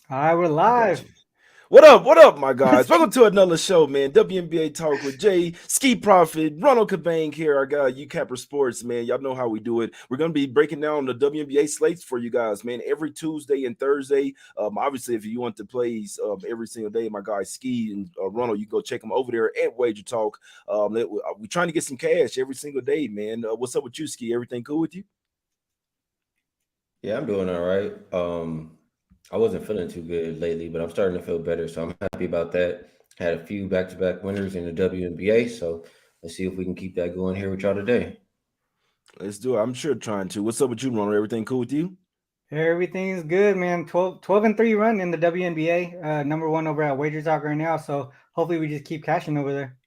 All right, we're I got live. you. What up, my guys? Welcome to another show, man. WNBA Talk with Jay, Skee Profit, Ronald Cabang here, our guy, Youcapper Sports, man. Y'all know how we do it. We're going to be breaking down the WNBA slates for you guys, man, every Tuesday and Thursday. Obviously, if you want to play every single day, my guy, Skee and Ronald, you go check them over there at Wager Talk. We're trying to get some cash every single day, man. What's up with you, Skee? Everything cool with you? Yeah, I'm doing all right. I wasn't feeling too good lately, but I'm starting to feel better, so I'm happy about that. Had a few back-to-back winners in the WNBA, so let's see if we can keep that going here with y'all today. Let's do it. I'm sure trying to. What's up with you, Ronald? Everything cool with you? Everything's good, man. 12 and 3 run in the WNBA. Number one over at Wager Talk right now. So hopefully we just keep cashing over there.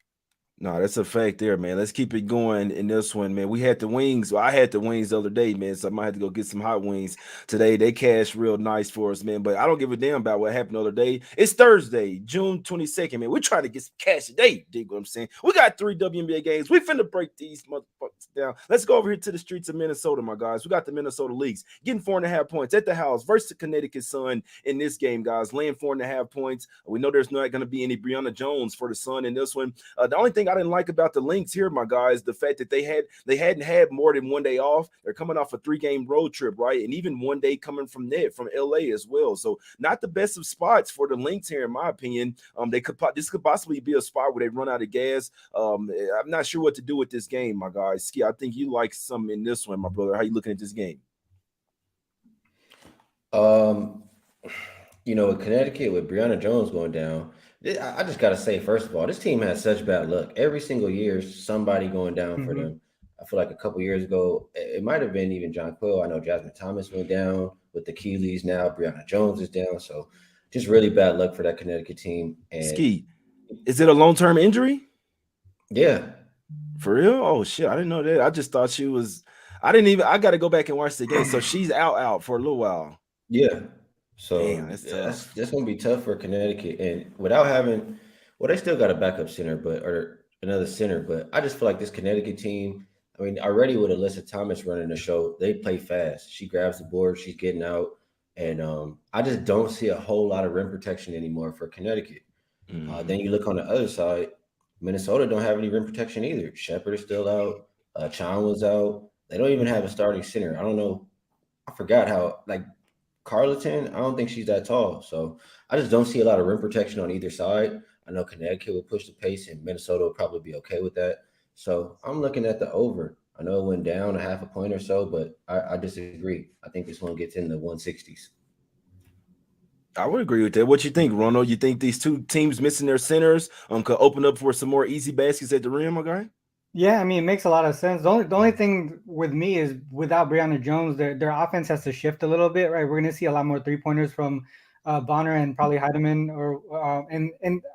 No, that's a fact there, man. Let's keep it going in this one, man. We had the wings. Well, I had the wings the other day, man. So I might have to go get some hot wings today. They cashed real nice for us, man. But I don't give a damn about what happened the other day. It's Thursday, June 22nd, man. We're trying to get some cash today. Dig what I'm saying? We got 3 WNBA games. We finna break these motherfuckers down. Let's go over here to the streets of Minnesota, my guys. We got the Minnesota Leagues getting 4.5 points at the house versus the Connecticut Sun in this game, guys. Laying 4.5 points. We know there's not going to be any Brianna Jones for the Sun in this one. The only thing I didn't like about the Lynx here, my guys, the fact that they hadn't had more than one day off. They're coming off a 3 game road trip, right? And even one day coming from LA as well. So not the best of spots for the Lynx here, in my opinion. This could possibly be a spot where they run out of gas. I'm not sure what to do with this game, my guys. Ski, I think you like something in this one, my brother. How you looking at this game? Um, with Connecticut with Brianna Jones going down, I just gotta say, first of all, this team has such bad luck. Every single year, somebody going down for Hmm. them. I feel like a couple years ago, it might have been even John Quill. I know Jasmine Thomas went down with the Keeleys. Now Brianna Jones is down. So just really bad luck for that Connecticut team. And Ski, is it a long-term injury? yeah, For real? Oh shit, I didn't know that. I just thought she was. I didn't even. I got to go back and watch the game. So she's out for a little while. yeah. Damn, So that's yeah, tough. that's gonna be tough for Connecticut. And without having, well, they still got a backup center, or another center. But I just feel like this Connecticut team. I mean, already with Alyssa Thomas running the show, they play fast. She grabs the board, she's getting out, and I just don't see a whole lot of rim protection anymore for Connecticut. Then Hmm. you look on the other side, Minnesota don't have any rim protection either. Shepard is still out. Chan was out. They don't even have a starting center. I don't know. I forgot how like Carleton. I don't think she's that tall, so I just don't see a lot of rim protection on either side. I know Connecticut will push the pace, and Minnesota will probably be okay with that. So I'm looking at the over. I know it went down a half a point or so, but I disagree. I think this one gets in the 160s. I would agree with that. What you think, Ronald? You think these two teams missing their centers could open up for some more easy baskets at the rim, okay? Yeah, I mean, it makes a lot of sense. The only thing with me is without Brianna Jones, their offense has to shift a little bit, right? We're going to see a lot more 3 pointers from Bonner and probably Heidemann, or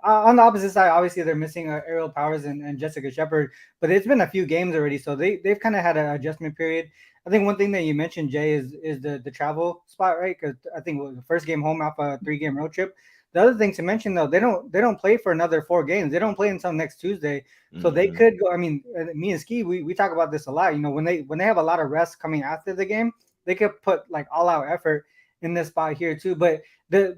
on the opposite side, obviously they're missing Ariel Powers and Jessica Shepard, but it's been a few games already, so they've kind of had an adjustment period. I think one thing that you mentioned, Jay, is the travel spot, right? Because I think the first game home off a 3 game road trip. The other thing to mention though, they don't play for another 4 games. They don't play until next Tuesday, so they Hmm. could go. I mean, me and Ski, we talk about this a lot. When they have a lot of rest coming after the game, they could put like all out effort in this spot here too. But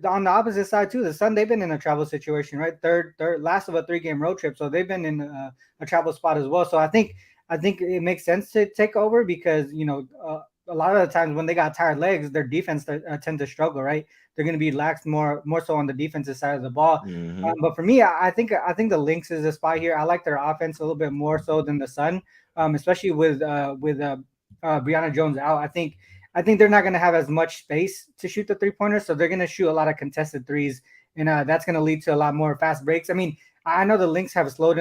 on the opposite side too, the Sun, they've been in a travel situation, right? Third last of a 3 game road trip, so they've been in a travel spot as well. So I think it makes sense to take over because a lot of the times when they got tired legs, their defense tend to struggle, right? They're going to be lax more so on the defensive side of the ball. Hmm. But for me, I think the Lynx is a spot here. I like their offense a little bit more so than the Sun, especially with Brianna Jones out. I think they're not going to have as much space to shoot the 3 pointers, so they're going to shoot a lot of contested threes, and that's going to lead to a lot more fast breaks. I mean, I know the Lynx have slowed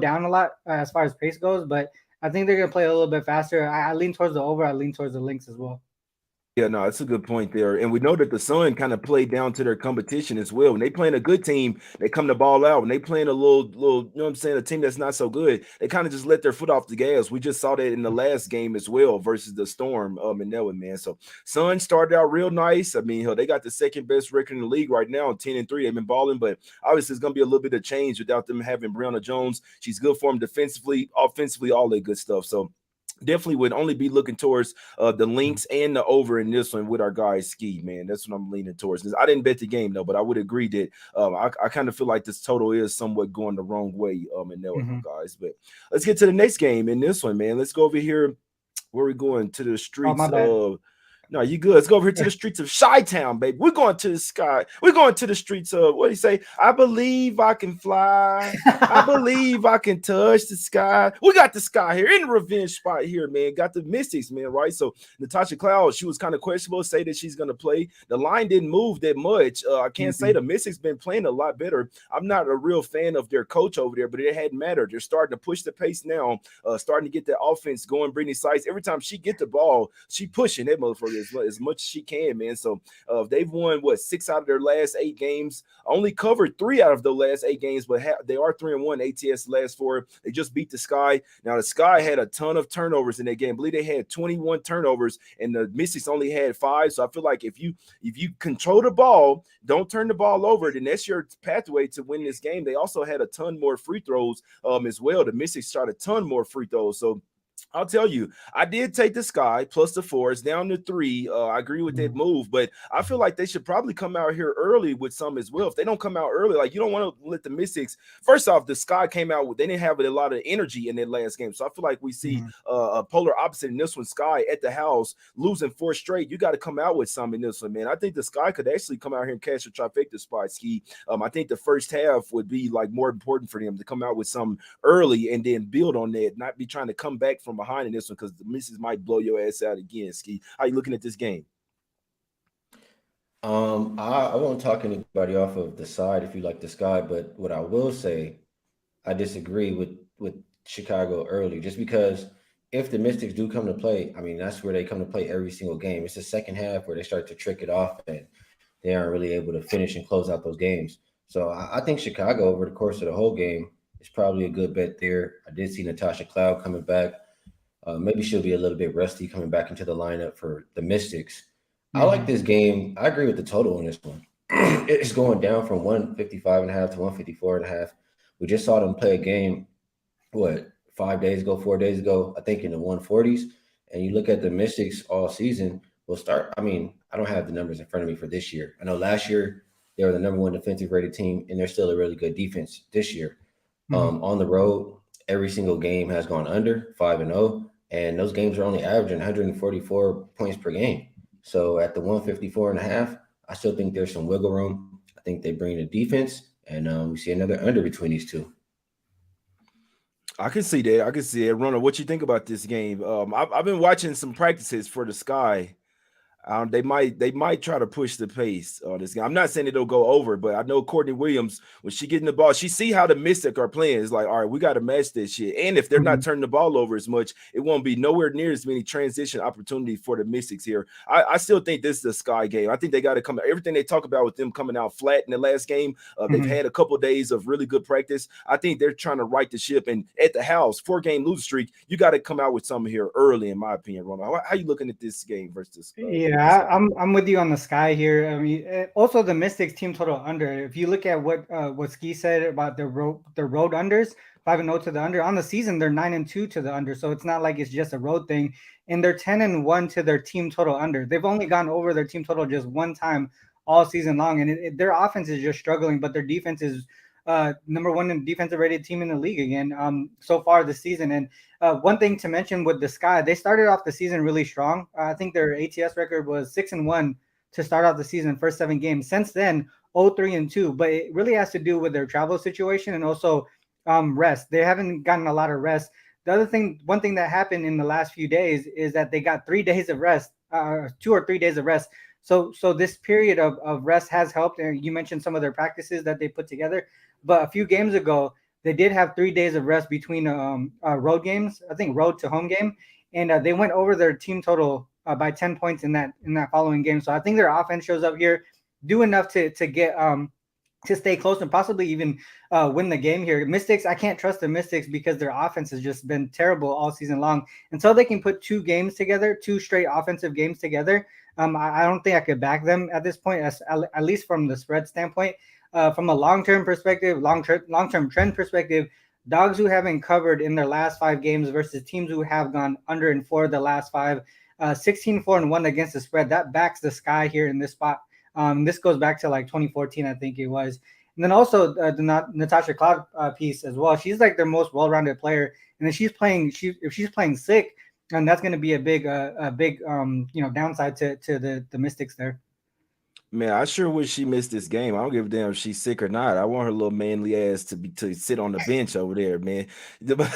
down a lot as far as pace goes, but I think they're going to play a little bit faster. I lean towards the over. I lean towards the Lynx as well. Yeah, no, that's a good point there. And we know that the Sun kind of played down to their competition as well. When they playing a good team, they come to ball out. When they playing a little, you know what I'm saying, a team that's not so good, they kind of just let their foot off the gas. We just saw that in the last game as well versus the Storm in that one, man. So Sun started out real nice. I mean, hell, they got the second best record in the league right now, 10-3. They've been balling, but obviously it's gonna be a little bit of change without them having Brianna Jones. She's good for them defensively, offensively, all that good stuff. So definitely would only be looking towards the links and the over in this one with our guy Skee, man. That's what I'm leaning towards. I didn't bet the game though, but I would agree that I kind of feel like this total is somewhat going the wrong way in that one, guys. But let's get to the next game in this one, man. Let's go over here. Where are we going? To the streets my bad. of no, you good. Let's go over here to the streets of Chi-Town, baby. We're going to the sky. We're going to the streets of, what do you say? I believe I can fly. I believe I can touch the sky. We got the sky here in the revenge spot here, man. Got the Mystics, man, right? So Natasha Cloud, she was kind of questionable, say that she's going to play. The line didn't move that much. I can't say the Mystics been playing a lot better. I'm not a real fan of their coach over there, but it hadn't mattered. They're starting to push the pace now, starting to get the offense going. Brittany Sykes, every time she get the ball, she pushing that motherfucker as much as she can, man. So they've won 6 out of their last 8 games, only covered 3 out of the last 8 games, but they are 3-1 ATS last 4. They just beat the Sky. Now the Sky had a ton of turnovers in that game. I believe they had 21 turnovers and the Mystics only had 5. So I feel like if you control the ball, don't turn the ball over, then that's your pathway to win this game. They also had a ton more free throws as well. The Mystics shot a ton more free throws. So I'll tell you, I did take the Sky plus the 4. It's down to 3. I agree with that move, but I feel like they should probably come out here early with some as well. If they don't come out early, like you don't want to let the Mystics. First off, the Sky came out with, they didn't have a lot of energy in that last game, so I feel like we see a polar opposite in this one. Sky at the house losing 4 straight. You got to come out with some in this one, man. I think the Sky could actually come out here and catch a trifecta spot, Skee. I think the first half would be like more important for them to come out with some early and then build on that, not be trying to come back from behind in this one because the misses might blow your ass out again. Skee, how you looking at this game? I won't talk anybody off of the side if you like the Sky, but what I will say, I disagree with Chicago early, just because if the Mystics do come to play, I mean, that's where they come to play every single game. It's the second half where they start to trick it off and they aren't really able to finish and close out those games. So I think Chicago over the course of the whole game is probably a good bet there. I did see Natasha Cloud coming back. Maybe she'll be a little bit rusty coming back into the lineup for the Mystics. I like this game. I agree with the total on this one. It's going down from 155.5 to 154.5. We just saw them play a game, 4 days ago, I think in the 140s. And you look at the Mystics all season, I don't have the numbers in front of me for this year. I know last year they were the number 1 defensive rated team, and they're still a really good defense this year. On the road, every single game has gone under 5-0, and those games are only averaging 144 points per game. So at the 154.5, I still think there's some wiggle room. I think they bring the defense, and we see another under between these two. I can see that. Ronald, what you think about this game? I've been watching some practices for the Sky. They might try to push the pace on this game. I'm not saying it'll go over, but I know Courtney Williams, when she getting the ball, she see how the Mystics are playing. It's like, all right, we got to match this shit. And if they're not turning the ball over as much, it won't be nowhere near as many transition opportunities for the Mystics here. I still think this is a Sky game. I think they got to come. Everything they talk about with them coming out flat in the last game, they've had a couple of days of really good practice. I think they're trying to right the ship. And at the house, 4-game losing streak, you got to come out with something here early, in my opinion, Ronald. How you looking at this game versus? Yeah, I'm with you on the Sky here. I mean, also the Mystics team total under. If you look at what Skee said about the road unders, 5-0 to the under on the season, they're 9-2 to the under. So it's not like it's just a road thing. And they're 10-1 to their team total under. They've only gone over their team total just one time all season long, and their offense is just struggling, but their defense is number 1 in defensive rated team in the league again so far this season. And one thing to mention with the Sky, they started off the season really strong. I think their ATS record was 6-1 to start off the season, first 7 games. Since then, 0-3-2, but it really has to do with their travel situation and also rest. They haven't gotten a lot of rest. One thing that happened in the last few days is that they got 3 days of rest, 2 or 3 days of rest. So this period of rest has helped. And you mentioned some of their practices that they put together, but a few games ago, they did have 3 days of rest between road games, I think road to home game, and they went over their team total by 10 points in that following game. So I think their offense shows up here, do enough to get to stay close and possibly even win the game here. Mystics, I can't trust the Mystics because their offense has just been terrible all season long. Until they can put 2 games together, 2 straight offensive games together, I don't think I could back them at this point, at least from the spread standpoint. From a long-term perspective, long-term trend perspective, dogs who haven't covered in their last 5 games versus teams who have gone under in 4 of the last 5. 16-4-1 against the spread. That backs the Sky here in this spot. This goes back to like 2014, I think it was. And then also the Natasha Cloud piece as well. She's like their most well-rounded player, and then if she's playing sick, and that's going to be a big downside to the Mystics there. Man, I sure wish she missed this game. I don't give a damn if she's sick or not. I want her little manly ass to sit on the bench over there, man.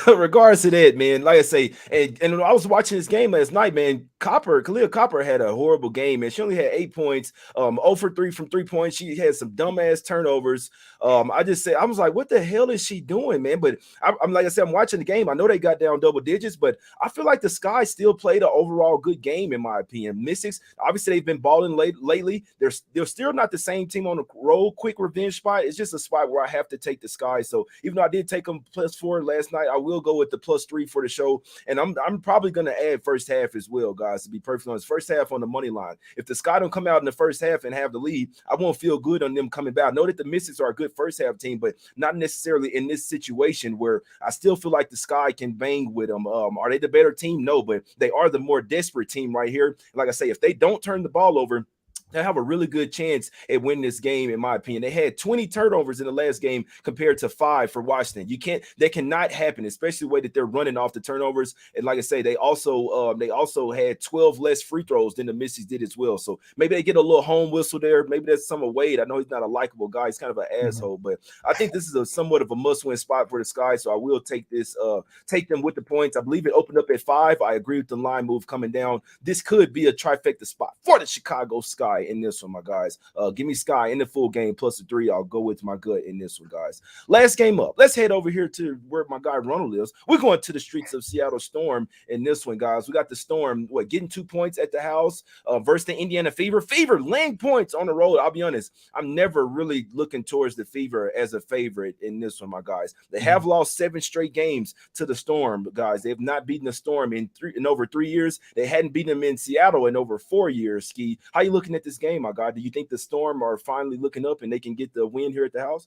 Regards to that, man, like I say, and I was watching this game last night, man. Khalil Copper had a horrible game, man. She only had 8 points, 0 for 3 from 3 points. She had some dumbass turnovers. I was like, what the hell is she doing, man? But I'm like I said, I'm watching the game. I know they got down double digits, but I feel like the Sky still played an overall good game, in my opinion. Mystics, obviously, they've been balling lately. They're still not the same team on the road. Quick revenge spot. It's just a spot where I have to take the Sky. So even though I did take them +4 last night, I will go with the +3 for the show. And I'm probably going to add first half as well, guys, to be perfectly honest. First half on the money line. If the Sky don't come out in the first half and have the lead, I won't feel good on them coming back. I know that the Mystics are a good first half team, but not necessarily in this situation where I still feel like the Sky can bang with them. Are they the better team? No, but they are the more desperate team right here. Like I say, if they don't turn the ball over, they have a really good chance at winning this game, in my opinion. They had 20 turnovers in the last game compared to 5 for Washington. That cannot happen, especially the way that they're running off the turnovers. And like I say, they also had 12 less free throws than the Mystics did as well. So maybe they get a little home whistle there. Maybe that's some of Wade. I know he's not a likable guy. He's kind of an asshole, but I think this is somewhat of a must-win spot for the Sky. So I will take them with the points. I believe it opened up at 5. I agree with the line move coming down. This could be a trifecta spot for the Chicago Sky in this one, my guys. Give me Sky in the full game +3. I'll go with my gut in this one, guys. Last game up. Let's head over here to where my guy Ronald is. We're going to the streets of Seattle Storm in this one, guys. We got the Storm getting 2 points at the house versus the Indiana Fever. Fever laying points on the road. I'll be honest, I'm never really looking towards the Fever as a favorite in this one, my guys. They have lost 7 straight games to the Storm, guys. They have not beaten the Storm in over 3 years. They hadn't beaten them in Seattle in over 4 years. Skee, how you looking at this game, my guy? Do you think the Storm are finally looking up and they can get the win here at the house?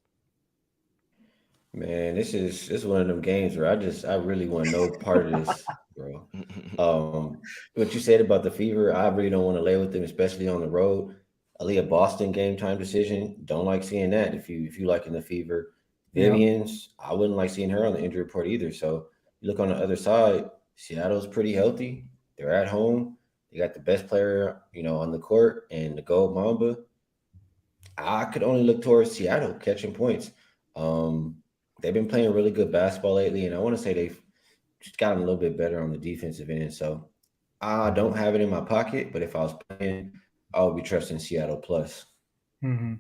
Man, this is one of them games where I really want no part of this, bro. What you said about the Fever, I really don't want to lay with them, especially on the road. Aaliyah Boston game time decision. Don't like seeing that. If you liking the Fever, Vivian's, I wouldn't like seeing her on the injury report either. So you look on the other side, Seattle's pretty healthy. They're at home. They got the best player, on the court, and the Gold Mamba. I could only look towards Seattle catching points. They've been playing really good basketball lately, and I want to say they've just gotten a little bit better on the defensive end. So I don't have it in my pocket, but if I was playing, I would be trusting Seattle plus. Mm-hmm.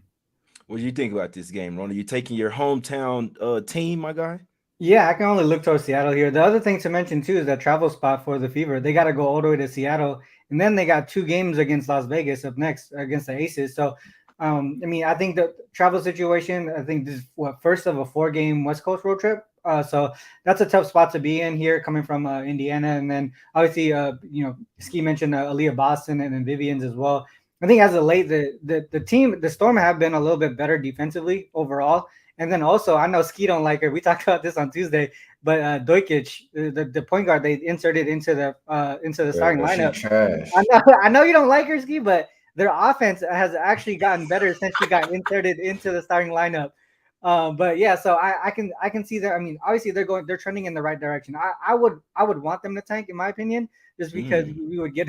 What do you think about this game, Ron? Are you taking your hometown team, my guy? Yeah, I can only look towards Seattle here. The other thing to mention too is that travel spot for the Fever. They got to go all the way to Seattle, and then they got 2 games against Las Vegas up next against the Aces. So, I think the travel situation. I think this is first of a 4-game West Coast road trip. So that's a tough spot to be in here, coming from Indiana, and then obviously, Skee mentioned Aaliyah Boston and then Vivian's as well. I think as of late, the Storm have been a little bit better defensively overall. And then also, I know Skee don't like her. We talked about this on Tuesday, but Dojkic, the point guard, they inserted into the starting lineup. Trash. I know you don't like her, Skee, but their offense has actually gotten better since she got inserted into the starting lineup. But yeah, so I can see that. Obviously they're trending in the right direction. I would want them to tank, in my opinion, just because we would get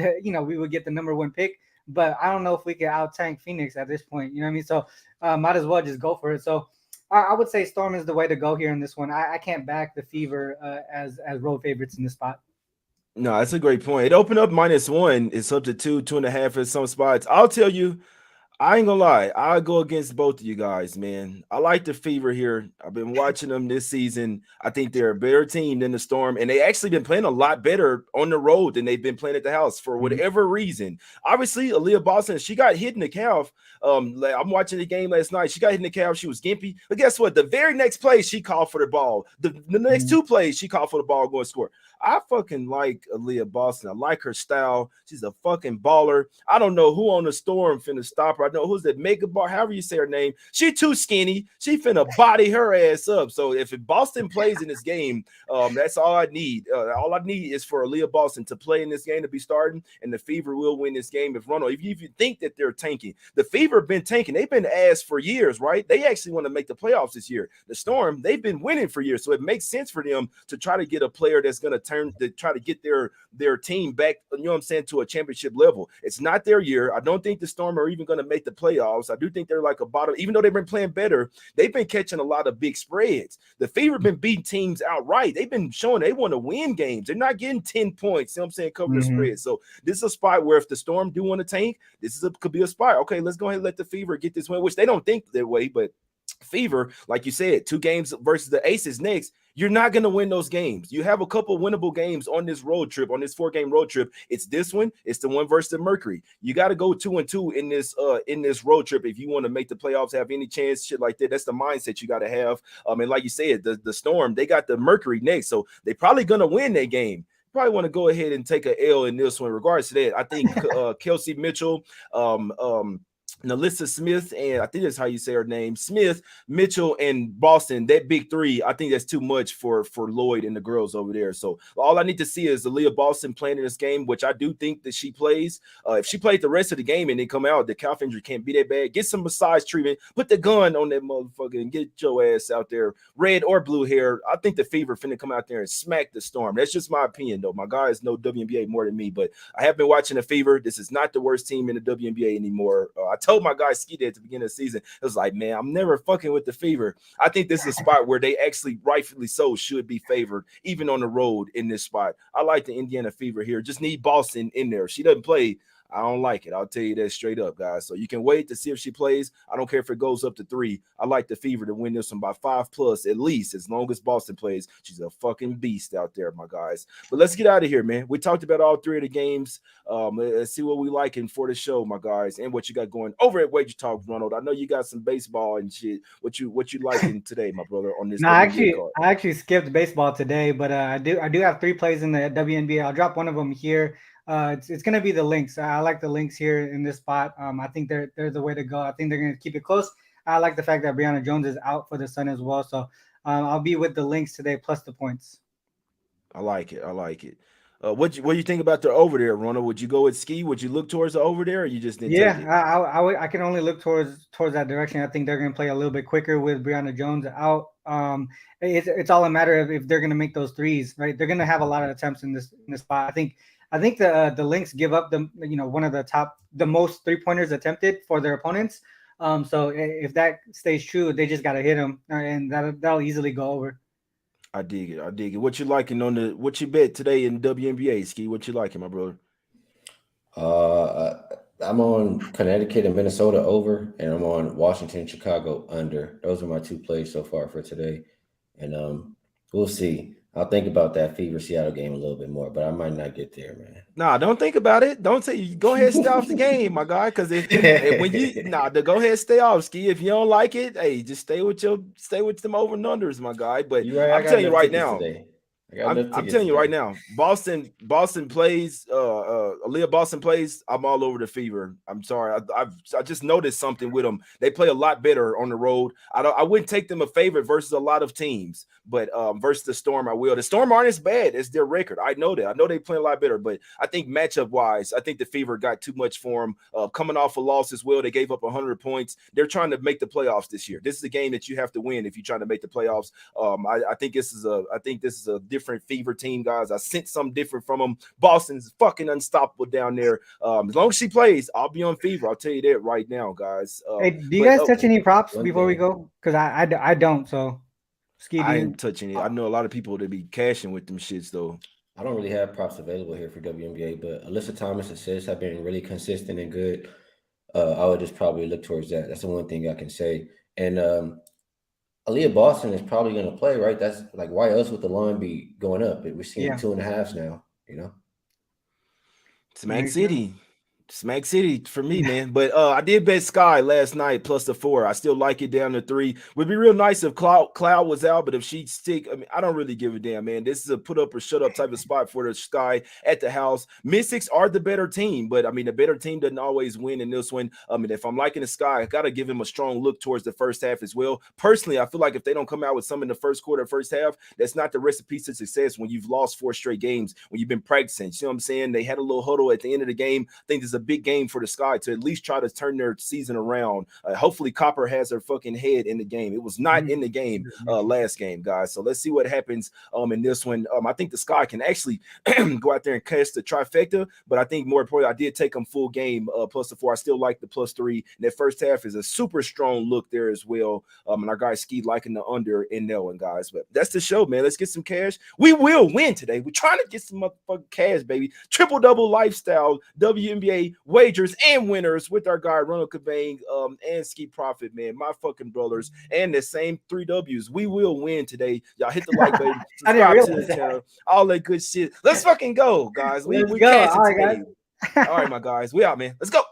the number 1 pick. But I don't know if we could out tank Phoenix at this point. You know what I mean? So might as well just go for it. So I would say Storm is the way to go here in this one. I can't back the Fever as road favorites in this spot. No, that's a great point. It opened up -1. It's up to 2, 2.5 in some spots. I'll tell you, I ain't gonna lie. I'll go against both of you guys, man. I like the Fever here. I've been watching them this season. I think they're a better team than the Storm, and they actually been playing a lot better on the road than they've been playing at the house for whatever reason. Obviously, Aaliyah Boston, she got hit in the calf. I'm watching the game last night. She got hit in the calf. She was gimpy. But guess what? The very next play, she called for the ball. The next 2 plays, she called for the ball going to score. I fucking like Aaliyah Boston. I like her style. She's a fucking baller. I don't know who on the Storm finna stop her. I I know who's that Mega Bar, however you say her name. She too skinny. She finna body her ass up. So if Boston plays in this game, that's all I need. All I need is for Aaliyah Boston to play in this game, to be starting, and the Fever will win this game. If Ronald, if you think that they're tanking, the Fever have been tanking. They've been ass for years, right? They actually want to make the playoffs this year. The Storm, they've been winning for years, so it makes sense for them to try to get a player that's going to try to get their team back, you know what I'm saying, to a championship level. It's not their year. I don't think the Storm are even going to make the playoffs. I do think they're like a bottom, even though they've been playing better, they've been catching a lot of big spreads. The Fever have been beating teams outright. They've been showing they want to win games. They're not getting 10 points, you know what I'm saying, cover the spread. So this is a spot where if the Storm do want to tank, could be a spot. Okay, let's go ahead and let the Fever get this win, which they don't think that way, but Fever, like you said, 2 games versus the Aces next. You're not going to win those games. You have a couple winnable games on this road trip, on this 4-game road trip. It's this one. It's the one versus the Mercury. You got to go 2-2 in this road trip if you want to make the playoffs, have any chance, shit like that. That's the mindset you got to have. And like you said, the Storm, they got the Mercury next, so they probably going to win that game. Probably want to go ahead and take an L in this one. Regards to that, I think Kelsey Mitchell, Nalissa Smith, and I think that's how you say her name, Smith, Mitchell, and Boston, that big 3, I think that's too much for Lloyd and the girls over there. So all I need to see is Aaliyah Boston playing in this game, which I do think that she plays. If she played the rest of the game and then come out, the calf injury can't be that bad. Get some massage treatment, put the gun on that motherfucker and get your ass out there, red or blue hair. I think the Fever finna come out there and smack the Storm. That's just my opinion, though. My guys know WNBA more than me, but I have been watching the Fever. This is not the worst team in the WNBA anymore. I told my guy Skee at the beginning of the season, it was like, man, I'm never fucking with the Fever. I think this is a spot where they actually rightfully so should be favored, even on the road in this spot. I like the Indiana Fever here. Just need Boston in there. She doesn't play, I don't like it. I'll tell you that straight up, guys. So you can wait to see if she plays. I don't care if it goes up to 3. I like the Fever to win this one by 5+ at least, as long as Boston plays. She's a fucking beast out there, my guys. But let's get out of here, man. We talked about all 3 of the games. Let's see what we liking for the show, my guys, and what you got going over at Wager Talk, Ronald. I know you got some baseball and shit. What you liking today, my brother, on this? No, I actually skipped baseball today, but I do have 3 plays in the WNBA. I'll drop one of them here. It's going to be the Lynx. I like the Lynx here in this spot. I think they're the way to go. I think they're going to keep it close. I like the fact that Brianna Jones is out for the Sun as well. So I'll be with the Lynx today plus the points. I like it. What do you think about the over there, Ronald? Would you go with Skee? Would you look towards the over there, or you just didn't take it? I can only look towards that direction. I think they're going to play a little bit quicker with Brianna Jones out. It's all a matter of if they're going to make those threes, right? They're going to have a lot of attempts in this spot. I think the Lynx give up one of the most 3-pointers attempted for their opponents. So if that stays true, they just got to hit them, and that'll easily go over. I dig it. What you liking what you bet today in WNBA, Skee? What you liking, my brother? I'm on Connecticut and Minnesota over, and I'm on Washington, Chicago under. Those are my 2 plays so far for today, and we'll see. I'll think about that Fever Seattle game a little bit more, but I might not get there, man. Nah, don't think about it. Don't say go ahead and stay off the game, my guy. Because go ahead and stay off, Skee. If you don't like it, hey, just stay with them over and unders, my guy. But right, I'm telling you right now. I'm telling you right now, Boston plays, Aaliyah Boston plays, I'm all over the Fever. I'm sorry. I just noticed something with them. They play a lot better on the road. I wouldn't take them a favorite versus a lot of teams, but versus the Storm, I will. The Storm aren't as bad as their record. I know that. I know they play a lot better, but I think matchup-wise, I think the Fever got too much for them. Coming off a loss as well, they gave up 100 points. They're trying to make the playoffs this year. This is a game that you have to win if you're trying to make the playoffs. I think this is a different Fever team, guys. I sense something different from them. Boston's fucking unstoppable down there. As long as she plays, I'll be on Fever. I'll tell you that right now, guys. Hey, do you guys touch any props before we go? Because I don't. So, Skee, I ain't touching it. I know a lot of people that be cashing with them shits though. I don't really have props available here for WNBA, but Alyssa Thomas assists have been really consistent and good. I would just probably look towards that. That's the one thing I can say. And Aaliyah Boston is probably going to play, right? That's like, why else would the line be going up? We're seeing 2.5s now, Smack City. Smack City for me, man. But I did bet Sky last night plus the 4. I still like it down to 3. Would be real nice if Cloud was out, but if she'd stick, I mean, I don't really give a damn, man. This is a put up or shut up type of spot for the Sky at the house. Mystics are the better team, but I mean, the better team doesn't always win in this one. I mean, if I'm liking the Sky, I gotta give him a strong look towards the first half as well. Personally, I feel like if they don't come out with some in the first quarter, first half, that's not the recipe to success when you've lost 4 straight games, when you've been practicing. You know what I'm saying? They had a little huddle at the end of the game. I think there's a big game for the Sky to at least try to turn their season around. Hopefully Copper has her fucking head in the game. It was not in the game last game, guys. So let's see what happens in this one. I think the Sky can actually go out there and catch the trifecta, but I think more importantly, I did take them full game plus the 4. I still like the plus 3. And that first half is a super strong look there as well. And our guy Skee liking the under in that one, guys. But that's the show, man. Let's get some cash. We will win today. We're trying to get some motherfucking cash, baby. Triple-double lifestyle, WNBA Wagers and Winners with our guy Ronald Cabang and Skee Profit, man. My fucking brothers. And the same 3 W's. We will win today. Y'all hit the like button. Subscribe to the channel. All that good shit. Let's fucking go, guys. We go. cashing All right, today. guys. All right, my guys. We out, man. Let's go.